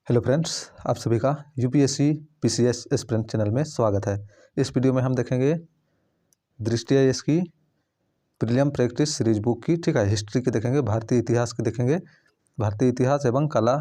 Hello friends, आप सभी का यूपीएससी पीसीएस एस्पिरेंट चैनल में स्वागत है। इस वीडियो में हम देखेंगे दृष्टि आईएएस की प्रीलिम प्रैक्टिस सीरीज बुक की, ठीक है। हिस्ट्री की देखेंगे, भारतीय इतिहास की देखेंगे, भारतीय इतिहास एवं कला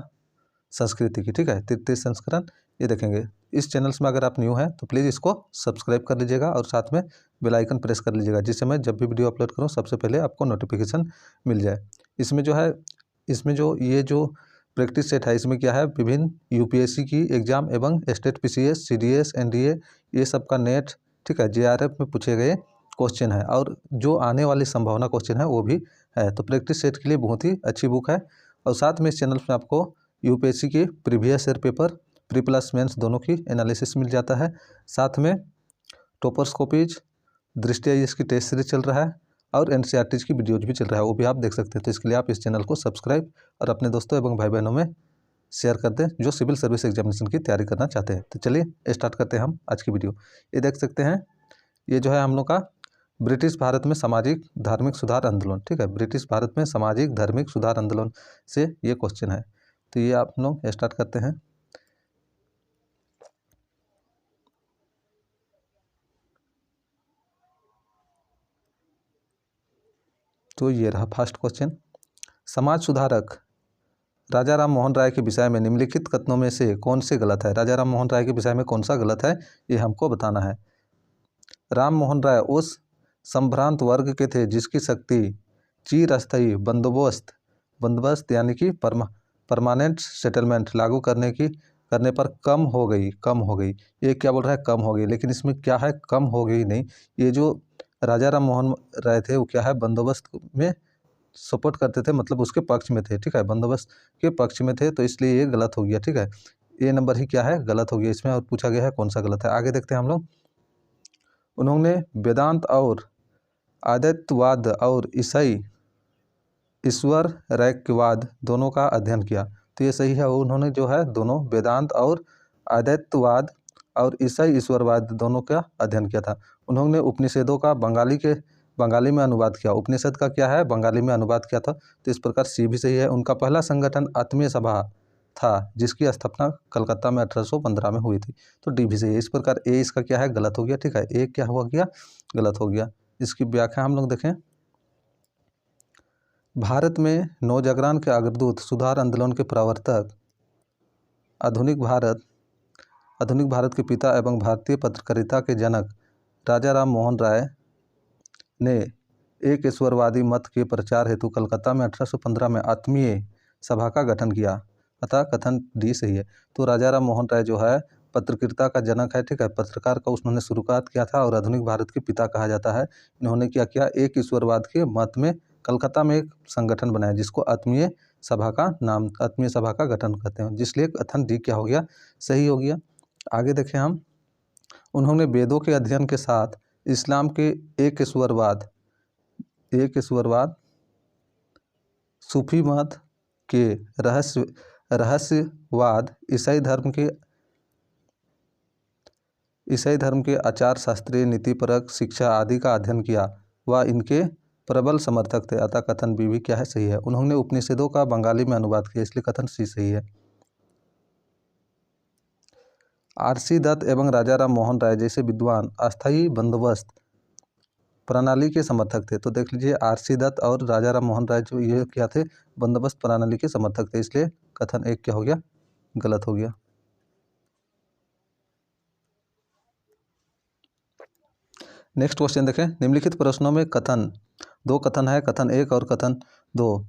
संस्कृति की, ठीक है, तृतीय संस्करण ये देखेंगे। इस चैनल में अगर आप न्यू हैं तो प्लीज़ इसको सब्सक्राइब कर लीजिएगा और साथ में बेल आइकन प्रेस कर लीजिएगा, जिससे मैं जब भी वीडियो अपलोड करूँ सबसे पहले आपको नोटिफिकेशन मिल जाए। इसमें जो ये जो प्रैक्टिस सेट है, इसमें क्या है, विभिन्न यूपीएससी की एग्जाम एवं स्टेट पीसीएस, सीडीएस, एनडीए ये सब का नेट, ठीक है, जेआरएफ में पूछे गए क्वेश्चन है और जो आने वाली संभावना क्वेश्चन है वो भी है। तो प्रैक्टिस सेट के लिए बहुत ही अच्छी बुक है। और साथ में इस चैनल में आपको यूपीएससी के previous year paper, pre plus mains दोनों की एनालिसिस मिल जाता है। साथ में टॉपर्स कॉपीज, दृष्टि आईएएस की टेस्ट सीरीज चल रहा है और एनसीईआरटी की वीडियोज भी चल रहा है, वो भी आप देख सकते हैं। तो इसके लिए आप इस चैनल को सब्सक्राइब और अपने दोस्तों एवं भाई बहनों में शेयर कर दें जो सिविल सर्विस एग्जामिनेशन की तैयारी करना चाहते हैं। तो चलिए स्टार्ट करते हैं हम आज की वीडियो। ये देख सकते हैं, ये जो है हम लोग का ब्रिटिश भारत में सामाजिक धार्मिक सुधार आंदोलन, ठीक है, ब्रिटिश भारत में सामाजिक धार्मिक सुधार आंदोलन से ये क्वेश्चन है। तो ये आप लोग स्टार्ट करते हैं। तो ये रहा फर्स्ट क्वेश्चन। समाज सुधारक राजा राम मोहन राय के विषय में निम्नलिखित कथनों में से कौन से गलत है। राजा राम मोहन राय के विषय में कौन सा गलत है, ये हमको बताना है। राम मोहन राय उस संभ्रांत वर्ग के थे जिसकी शक्ति चिरस्थायी बंदोबस्त यानी कि परमानेंट सेटलमेंट लागू करने पर कम हो गई। ये क्या बोल रहा है, कम हो गई, लेकिन इसमें क्या है, कम हो गई नहीं। ये जो राजा राम मोहन राय थे वो क्या है, बंदोबस्त में सपोर्ट करते थे, मतलब उसके पक्ष में थे, ठीक है, बंदोबस्त के पक्ष में थे, तो इसलिए ये गलत हो गया, ठीक है। ये नंबर ही क्या है, गलत हो गया इसमें। और पूछा गया है कौन सा गलत है। आगे देखते हैं हम लोग। उन्होंने वेदांत और अद्वैतवाद और ईसाई ईश्वर रैक्यवाद दोनों का अध्ययन किया। तो ये सही है, उन्होंने जो है दोनों वेदांत और अद्वैतवाद और ईसाई ईश्वरवाद दोनों का अध्ययन किया था। उन्होंने उपनिषदों का बंगाली में अनुवाद किया। उपनिषद का क्या है, बंगाली में अनुवाद किया था। तो इस प्रकार सी भी सही है। उनका पहला संगठन आत्मीय सभा था जिसकी स्थापना कलकत्ता में 1815 में हुई थी। तो डी भी सही है। इस प्रकार ए इसका क्या है, गलत हो गया, ठीक है, ए क्या हुआ गया, गलत हो गया। इसकी व्याख्या हम लोग देखें। भारत में नवजागरण के अग्रदूत, सुधार आंदोलन के प्रवर्तक, आधुनिक भारत के पिता एवं भारतीय पत्रकारिता के जनक राजा राम मोहन राय ने एक ईश्वरवादी मत के प्रचार हेतु कलकत्ता में 1815 में आत्मीय सभा का गठन किया। अतः कथन डी सही है। तो राजा राम मोहन राय जो है पत्रकारिता का जनक है, ठीक है, पत्रकार का उन्होंने शुरुआत किया था और आधुनिक भारत के पिता कहा जाता है। इन्होंने क्या किया, एक ईश्वरवाद के मत में कलकत्ता में एक संगठन बनाया जिसको आत्मीय सभा का गठन कहते हैं, जिसलिए कथन डी क्या हो गया, सही हो गया। आगे देखें हम। उन्होंने वेदों के अध्ययन के साथ इस्लाम के एक ईश्वरवाद, सूफी मत के रहस्यवाद, ईसाई धर्म के आचार शास्त्रीय नीतिपरक शिक्षा आदि का अध्ययन किया। वह इनके प्रबल समर्थक थे। अतः कथन बी भी क्या है, सही है। उन्होंने उपनिषदों का बंगाली में अनुवाद किया, इसलिए कथन सी सही है। आरसी दत्त एवं राजा राम मोहन राय जैसे विद्वान अस्थायी बंदोबस्त प्रणाली के समर्थक थे। तो देख लीजिए, आरसी दत्त और राजा राम मोहन राय जो ये क्या थे, बंदोबस्त प्रणाली के समर्थक थे, इसलिए कथन एक क्या हो गया, गलत हो गया। नेक्स्ट क्वेश्चन देखें। निम्नलिखित प्रश्नों में दो कथन है, कथन एक और कथन दो।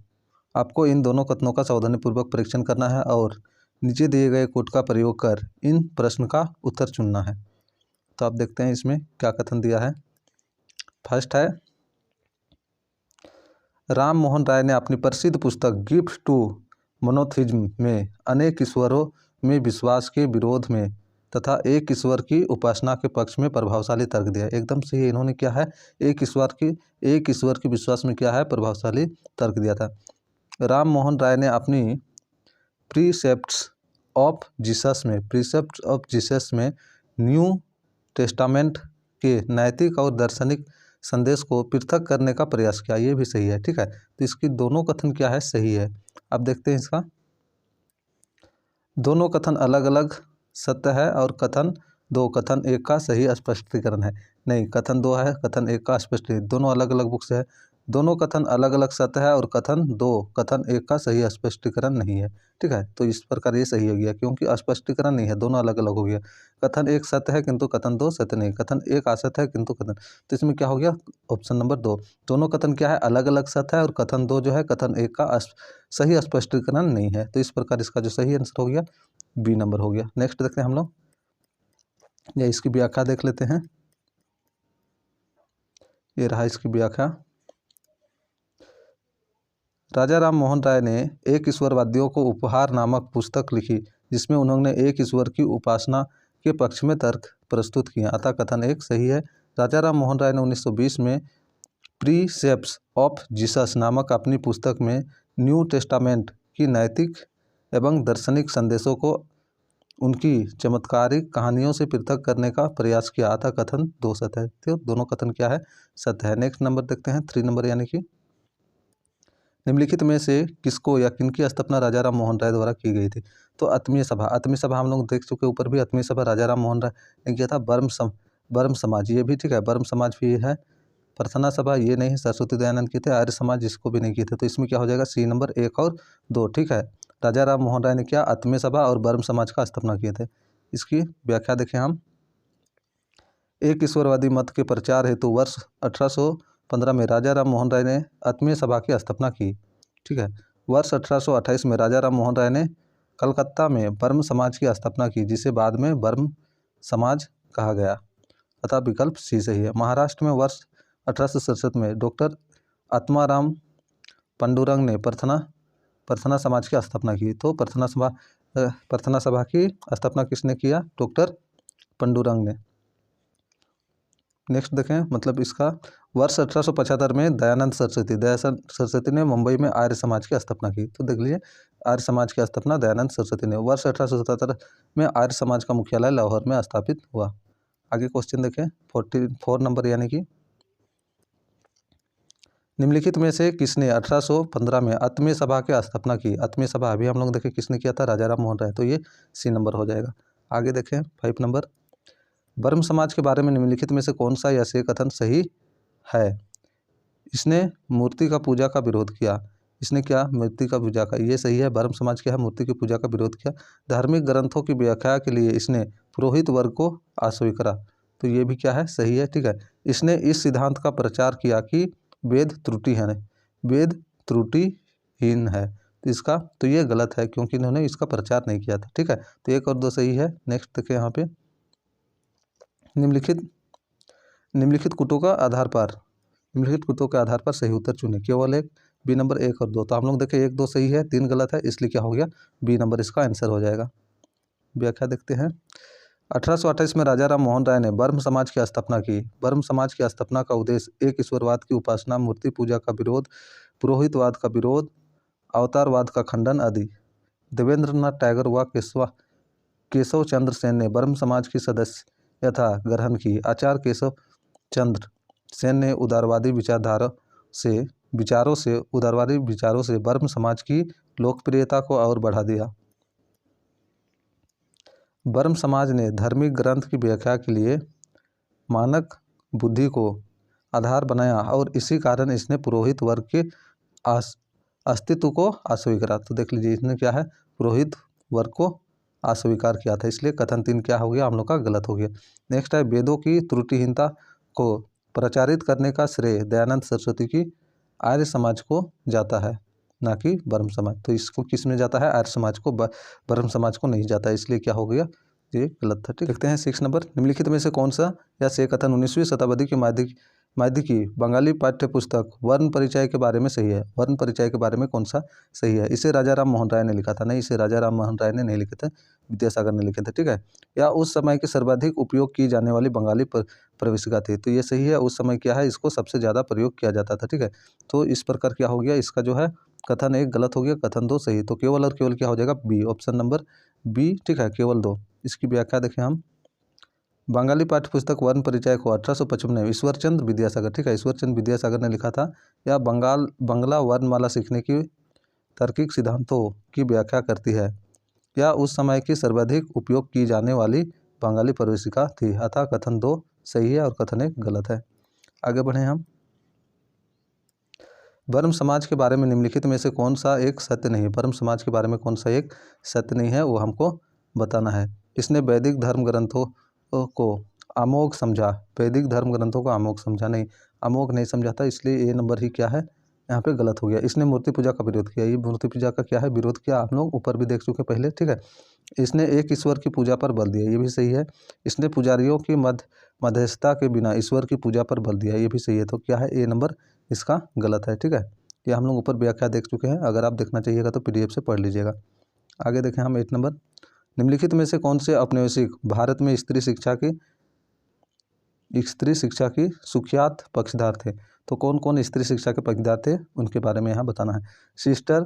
आपको इन दोनों कथनों का सावधानीपूर्वक परीक्षण करना है और नीचे दिए गए कोड का प्रयोग कर इन प्रश्न का उत्तर चुनना है। तो आप देखते हैं इसमें क्या कथन दिया है। फर्स्ट है, राम मोहन राय ने अपनी प्रसिद्ध पुस्तक गिफ्ट टू मोनोथिज्म में अनेक ईश्वरों में विश्वास के विरोध में तथा एक ईश्वर की उपासना के पक्ष में प्रभावशाली तर्क दिया। एकदम सही। इन्होंने क्या है, एक ईश्वर की विश्वास में क्या है, प्रभावशाली तर्क दिया था। राम मोहन राय ने अपनी प्रीसेप्ट्स ऑफ जीसस में न्यू टेस्टामेंट के नैतिक और दार्शनिक संदेश को पृथक करने का प्रयास किया। ये भी सही है, ठीक है। तो इसकी दोनों कथन क्या है, सही है। अब देखते हैं इसका। दोनों कथन अलग अलग सत्य है और कथन 1 का सही स्पष्टीकरण है। नहीं, कथन 2 है, कथन 1 का स्पष्टीकरण, दोनों अलग अलग बुक से है। दोनों कथन अलग अलग सत्य है और कथन 1 का सही स्पष्टीकरण नहीं है। ठीक है, तो इस प्रकार ये सही हो गया क्योंकि स्पष्टीकरण नहीं है, दोनों अलग अलग हो गया। कथन 1 सत्य है किंतु कथन 2 सत्य नहीं, कथन 1 असत्य है किंतु कथन, तो इसमें क्या हो गया, ऑप्शन नंबर 2। दोनों कथन क्या है, अलग अलग सत्य है और कथन 2 जो है कथन 1 का सही स्पष्टीकरण नहीं है। तो इस प्रकार इसका जो सही आंसर हो गया बी नंबर हो गया। नेक्स्ट देखते हैं हम लोग, या इसकी व्याख्या देख लेते हैं। ये रहा इसकी व्याख्या। राजा राम मोहन राय ने एक ईश्वरवादियों को उपहार नामक पुस्तक लिखी जिसमें उन्होंने एक ईश्वर की उपासना के पक्ष में तर्क प्रस्तुत किए, अतः कथन 1 सही है। राजा राम मोहन राय ने 1920 में प्रीसेप्ट्स ऑफ जीसस नामक अपनी पुस्तक में न्यू टेस्टामेंट की नैतिक एवं दार्शनिक संदेशों को उनकी चमत्कारिक कहानियों से पृथक करने का प्रयास किया, अतः कथन 2 सत्य है। तो दोनों कथन क्या है, सत्य है। नेक्स्ट नंबर देखते हैं 3 नंबर, यानी कि निम्नलिखित में से किसको या किनकी स्थापना राजा राम मोहन राय द्वारा की गई थी। तो आत्मीय सभा हम लोग देख चुके, ऊपर भी आत्मीय सभा राजा राम मोहन राय ने किया था। ब्रह्म समाज, ये भी ठीक है, ब्रह्म समाज भी है। प्रार्थना सभा ये नहीं, सरस्वती दयानंद किए थे। आर्य समाज जिसको भी नहीं किए थे। तो इसमें क्या हो जाएगा, सी नंबर 1 और 2। ठीक है, राजा राम मोहन राय ने क्या, आत्मीय सभा और ब्रह्म समाज का स्थापना किए थे। इसकी व्याख्या देखें हम। एक ईश्वरवादी मत के प्रचार हेतु वर्ष 1815 में राजा राम मोहन राय ने आत्मीय सभा की स्थापना की। ठीक है, वर्ष 1828 में राजा राम मोहन राय ने कलकत्ता में ब्रह्म समाज की स्थापना की, जिसे बाद में ब्रह्म समाज कहा गया, अतः विकल्प सी सही है। महाराष्ट्र में वर्ष 1867 में डॉक्टर आत्माराम पंडुरंग ने प्रार्थना समाज की स्थापना की। तो प्रार्थना सभा की स्थापना किसने किया, डॉक्टर पंडुरंग ने। नेक्स्ट देखें, मतलब इसका वर्ष 1875 में दयानंद सरस्वती ने मुंबई में आर्य समाज की स्थापना की। तो देख लीजिए, आर्य समाज की स्थापना दयानंद सरस्वती ने। वर्ष 1877 में आर्य समाज का मुख्यालय लाहौर में स्थापित हुआ। आगे क्वेश्चन देखें 44 नंबर, यानी कि निम्नलिखित में से किसने 1815 में आत्मीय सभा की स्थापना की। आत्मीय सभा अभी हम लोग देखें किसने किया था, राजा राम मोहन राय। तो ये सी नंबर हो जाएगा। आगे देखें 5 नंबर, ब्रह्म समाज के बारे में निम्नलिखित में से कौन सा या से कथन सही है। इसने मूर्ति का पूजा का विरोध किया। इसने क्या, मूर्ति का पूजा का, ये सही है। ब्रह्म समाज क्या है, मूर्ति की पूजा का विरोध किया। धार्मिक ग्रंथों की व्याख्या के लिए इसने पुरोहित वर्ग को अस्वीकारा। तो ये भी क्या है, सही है। ठीक है, इसने इस सिद्धांत का प्रचार किया कि वेद त्रुटिहीन है। तो इसका, तो ये गलत है क्योंकि इन्होंने इसका प्रचार नहीं किया था। ठीक है, तो 1 और 2 सही है। नेक्स्ट देखें यहाँ पे, निम्नलिखित कूटों के आधार पर सही उत्तर चुने। केवल एक, बी नंबर 1 और 2। तो हम लोग देखें 1 2 सही है, 3 गलत है, इसलिए क्या हो गया, बी नंबर इसका आंसर हो जाएगा। व्याख्या देखते हैं। 1828 में राजा राम मोहन राय ने ब्रह्म समाज की स्थापना की। ब्रह्म समाज की स्थापना का उद्देश्य एक ईश्वरवाद की उपासना, मूर्ति पूजा का विरोध, पुरोहितवाद का विरोध, अवतारवाद का खंडन आदि। देवेंद्रनाथ टैगोर व केशव चंद्र सेन ने ब्रह्म समाज की सदस्यता ग्रहण की। आचार्य केशव चंद्र सेन ने उदारवादी विचारों से ब्रह्म समाज की लोकप्रियता को और बढ़ा दिया। ब्रह्म समाज ने धार्मिक ग्रंथ की व्याख्या के लिए मानक बुद्धि को आधार बनाया और इसी कारण इसने पुरोहित वर्ग के अस्तित्व को अस्वीकारा। तो देख लीजिए, इसने क्या है, पुरोहित वर्ग को अस्वीकार किया था, इसलिए कथन 3 क्या हो गया, हम लोग का गलत हो गया। नेक्स्ट है, वेदों की त्रुटिहीनता को प्रचारित करने का श्रेय दयानंद सरस्वती की आर्य समाज को जाता है, ना कि ब्रह्म समाज। तो इसको किस में जाता है, आर्य समाज को, ब्रह्म समाज को नहीं जाता, इसलिए क्या हो गया, ये गलत था। ठीक, देखते हैं 6 नंबर, निम्नलिखित में से कौन सा या से कथन 19वीं शताब्दी की माध्य की बंगाली पाठ्य पुस्तक वर्ण परिचय के बारे में सही है। वर्ण परिचय के बारे में कौन सा सही है। इसे राजा राम मोहन राय ने लिखा था। नहीं, इसे राजा राम मोहन राय ने नहीं लिखे थे, विद्यासागर ने लिखे थे। ठीक है, या उस समय की सर्वाधिक उपयोग की जाने वाली बंगाली प्रविष्टिका थी। तो ये सही है, उस समय क्या है, इसको सबसे ज़्यादा प्रयोग किया जाता था। ठीक है, तो इस प्रकार क्या हो गया, इसका जो है कथन 1 गलत हो गया, कथन 2 सही। तो केवल और केवल क्या हो जाएगा, बी, ऑप्शन नंबर बी। ठीक है, केवल 2। इसकी व्याख्या देखें हम। बंगाली पाठ्यपुस्तक वर्ण परिचय को 1855 में ईश्वरचंद्र विद्यासागर, ठीक है, ईश्वरचंद्र विद्यासागर ने लिखा था। यह बंगला वर्णमाला सीखने की तार्किक सिद्धांतों की व्याख्या करती है। यह उस समय की सर्वाधिक उपयोग की जाने वाली बंगाली प्रवेशिका थी। अतः कथन 2 सही है और कथन 1 गलत है। आगे बढ़ें हम। ब्रह्म समाज के बारे में निम्नलिखित में से कौन सा एक सत्य नहीं है? ब्रह्म समाज के बारे में कौन सा एक सत्य नहीं है वो हमको बताना है। इसने वैदिक धर्म ग्रंथों को अमोघ समझा। वैदिक धर्म ग्रंथों को अमोघ समझा नहीं, अमोघ नहीं समझा था, इसलिए ये नंबर ही क्या है यहाँ पे गलत हो गया। इसने मूर्ति पूजा का विरोध किया। ये मूर्ति पूजा का क्या है विरोध किया, आप लोग ऊपर भी देख चुके पहले, ठीक है। इसने एक ईश्वर की पूजा पर बल दिया, ये भी सही है। इसने पुजारियों की मध्यस्थता के बिना ईश्वर की पूजा पर बल दिया, ये भी सही है। तो क्या है, ए नंबर इसका गलत है, ठीक है। ये हम लोग ऊपर व्याख्या देख चुके हैं, अगर आप देखना चाहिएगा तो PDF से पढ़ लीजिएगा। आगे देखें हम 8 नंबर। निम्नलिखित में से कौन से औपनिवेशिक भारत में स्त्री शिक्षा की सुख्यात पक्षधर थे? तो कौन कौन स्त्री शिक्षा के पक्षधर थे उनके बारे में यहाँ बताना है। सिस्टर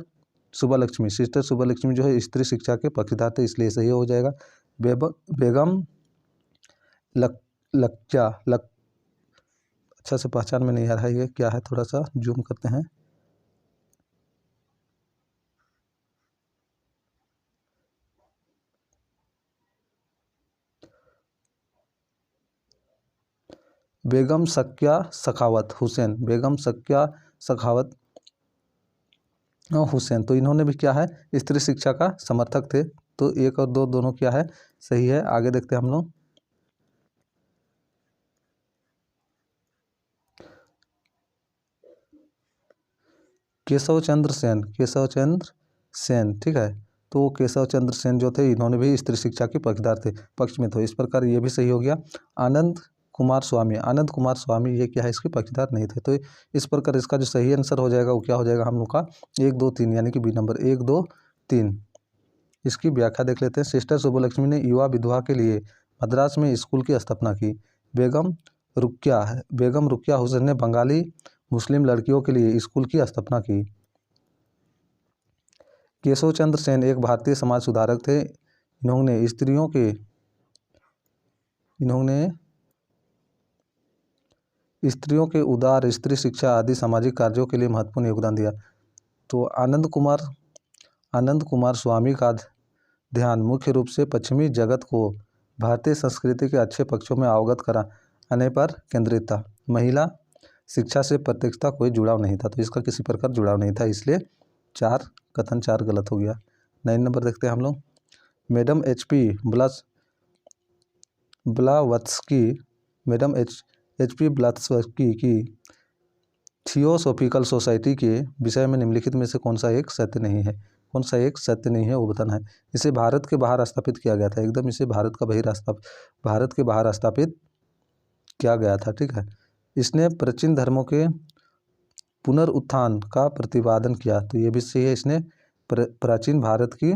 सुब्बालक्ष्मी जो है स्त्री शिक्षा के पक्षधर थे, इसलिए सही हो जाएगा। बेगम लक्या अच्छा से पहचान में नहीं आ रहा है, ये क्या है, थोड़ा सा जूम करते हैं। बेगम शक्या सखावत हुसैन, बेगम शक्या सखावत हुसैन, तो इन्होंने भी क्या है स्त्री शिक्षा का समर्थक थे। तो 1 और 2 दोनों क्या है सही है। आगे देखते हैं हम लोग। केशव चंद्र सेन, ठीक है। तो केशव चंद्र सेन जो थे इन्होंने भी स्त्री शिक्षा के पक्षधर थे, पक्ष में, तो इस प्रकार ये भी सही हो गया। आनंद कुमार स्वामी ये क्या है इसके पक्षधर नहीं थे, तो इस प्रकार इसका जो सही आंसर हो जाएगा वो क्या हो जाएगा हम लोग का 1 2 3, यानी कि बी नंबर 1 2 3। इसकी व्याख्या देख लेते हैं। सिस्टर सुब्बालक्ष्मी ने युवा विधवा के लिए मद्रास में स्कूल की स्थापना की। बेगम रुकिया हुसैन ने बंगाली मुस्लिम लड़कियों के लिए स्कूल की स्थापना की। केशव चंद्र सेन एक भारतीय समाज सुधारक थे। इन्होंने स्त्रियों के उदार स्त्री शिक्षा आदि सामाजिक कार्यों के लिए महत्वपूर्ण योगदान दिया। तो आनंद कुमार स्वामी का ध्यान मुख्य रूप से पश्चिमी जगत को भारतीय संस्कृति के अच्छे पक्षों में अवगत कराने पर केंद्रित था। महिला शिक्षा से प्रत्यक्षता कोई जुड़ाव नहीं था, तो इसका किसी प्रकार जुड़ाव नहीं था, इसलिए कथन 4 गलत हो गया। 9 नंबर देखते हैं हम लोग। मैडम HP ब्लावत्स्की की थियोसॉफिकल सोसाइटी के विषय में निम्नलिखित में से कौन सा एक सत्य नहीं है? कौन सा एक सत्य नहीं है वो बताना है। इसे भारत के बाहर स्थापित किया गया था, एकदम इसे भारत के बाहर स्थापित किया गया था, ठीक है। इसने प्राचीन धर्मों के पुनरुत्थान का प्रतिपादन किया, तो ये भी सही है। इसने प्राचीन भारत की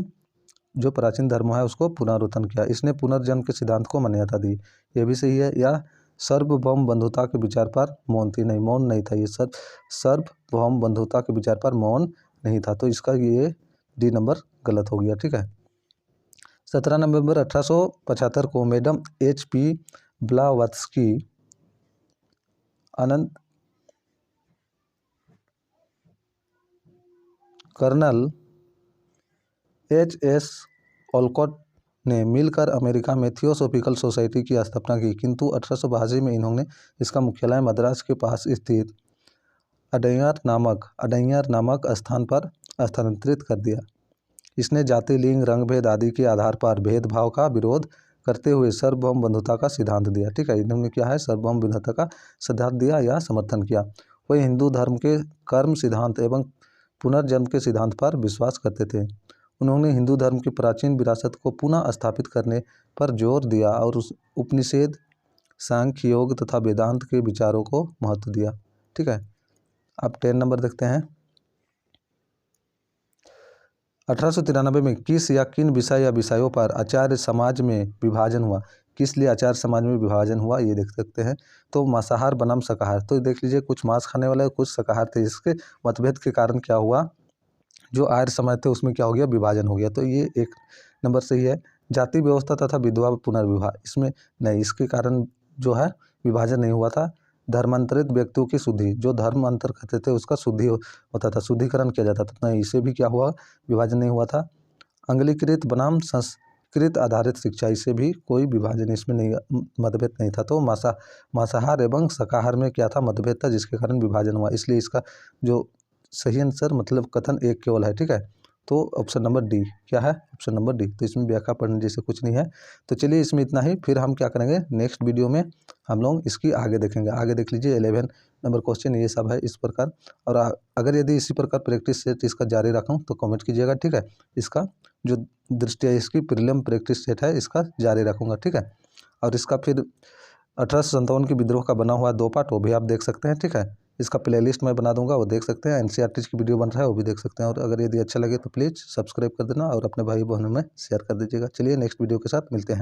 जो प्राचीन धर्म है उसको पुनरुत्थान किया। इसने पुनर्जन्म के सिद्धांत को मान्यता दी, ये भी सही है। या सार्वभौम बंधुता के विचार पर मौन थी, नहीं मौन नहीं था, ये सार्वभौम बंधुता के विचार पर मौन नहीं था, तो इसका ये डी नंबर गलत हो गया, ठीक है। 17 नवंबर 1875 को madam HP Blavatsky colonel HS Olcott ने मिलकर अमेरिका में थियोसॉफिकल सोसाइटी की स्थापना की, किंतु 1882 में इन्होंने इसका मुख्यालय मद्रास के पास स्थित अडैयार नामक स्थान पर स्थानांतरित कर दिया। इसने जाति, लिंग, रंग भेद आदि के आधार पर भेदभाव का विरोध करते हुए सार्वभौम बंधुता का सिद्धांत दिया, ठीक है। इन्होंने क्या है सार्वभौम बंधुता का सिद्धांत दिया या समर्थन किया। वह हिंदू धर्म के कर्म सिद्धांत एवं पुनर्जन्म के सिद्धांत पर विश्वास करते थे। उन्होंने हिंदू धर्म की प्राचीन विरासत को पुनः स्थापित करने पर जोर दिया और उस उपनिषद, सांख्य, योग तथा वेदांत के विचारों को महत्व दिया, ठीक है। अब 10 नंबर देखते हैं। 1893 में किस या किन विषय या विषयों पर आचार्य समाज में विभाजन हुआ? किस लिए आचार्य समाज में विभाजन हुआ ये देख सकते हैं। तो मांसाहार बनाम शाकाहार, तो देख लीजिए कुछ मांस खाने वाले कुछ शाकाहार थे, इसके मतभेद के कारण क्या हुआ, जो आर्य समाज थे उसमें क्या हो गया विभाजन हो गया, तो ये 1 नंबर सही है। जाति व्यवस्था तथा विधवा पुनर्विवाह, इसमें नहीं, इसके कारण जो है विभाजन नहीं हुआ था। धर्मांतरित व्यक्तियों की शुद्धि, जो धर्म अंतर करते थे उसका शुद्धि होता था, शुद्धिकरण किया जाता था, नहीं, इसे भी क्या हुआ विभाजन नहीं हुआ था। अंगलीकृत बनाम संस्कृत आधारित शिक्षा, इससे भी कोई विभाजन इसमें नहीं, मतभेद नहीं था। तो मांसाहार एवं शाकाहार में क्या था, मतभेद था, जिसके कारण विभाजन हुआ। इसलिए इसका जो सही आंसर मतलब कथन एक केवल है, ठीक है। तो ऑप्शन नंबर डी क्या है, ऑप्शन नंबर डी। तो इसमें व्याख्या पढ़ने जैसे कुछ नहीं है। तो चलिए इसमें इतना ही, फिर हम क्या करेंगे नेक्स्ट वीडियो में हम लोग इसकी आगे देखेंगे। आगे देख लीजिए 11 नंबर क्वेश्चन ये सब है इस प्रकार। और अगर यदि इसी प्रकार प्रैक्टिस सेट इसका जारी रखूँ तो कमेंट कीजिएगा, ठीक है। इसका जो दृष्टिया इसकी प्रीलिम प्रैक्टिस सेट है इसका जारी रखूँगा, ठीक है। और इसका फिर 1857 की विद्रोह का बना हुआ 2 पार्ट, वो भी आप देख सकते हैं, ठीक है। इसका प्लेलिस्ट मैं बना दूंगा, वो देख सकते हैं। एनसीईआरटी की वीडियो बन रहा है, वो भी देख सकते हैं। और अगर यदि अच्छा लगे तो प्लीज़ सब्सक्राइब कर देना और अपने भाई बहनों में शेयर कर दीजिएगा। चलिए नेक्स्ट वीडियो के साथ मिलते हैं।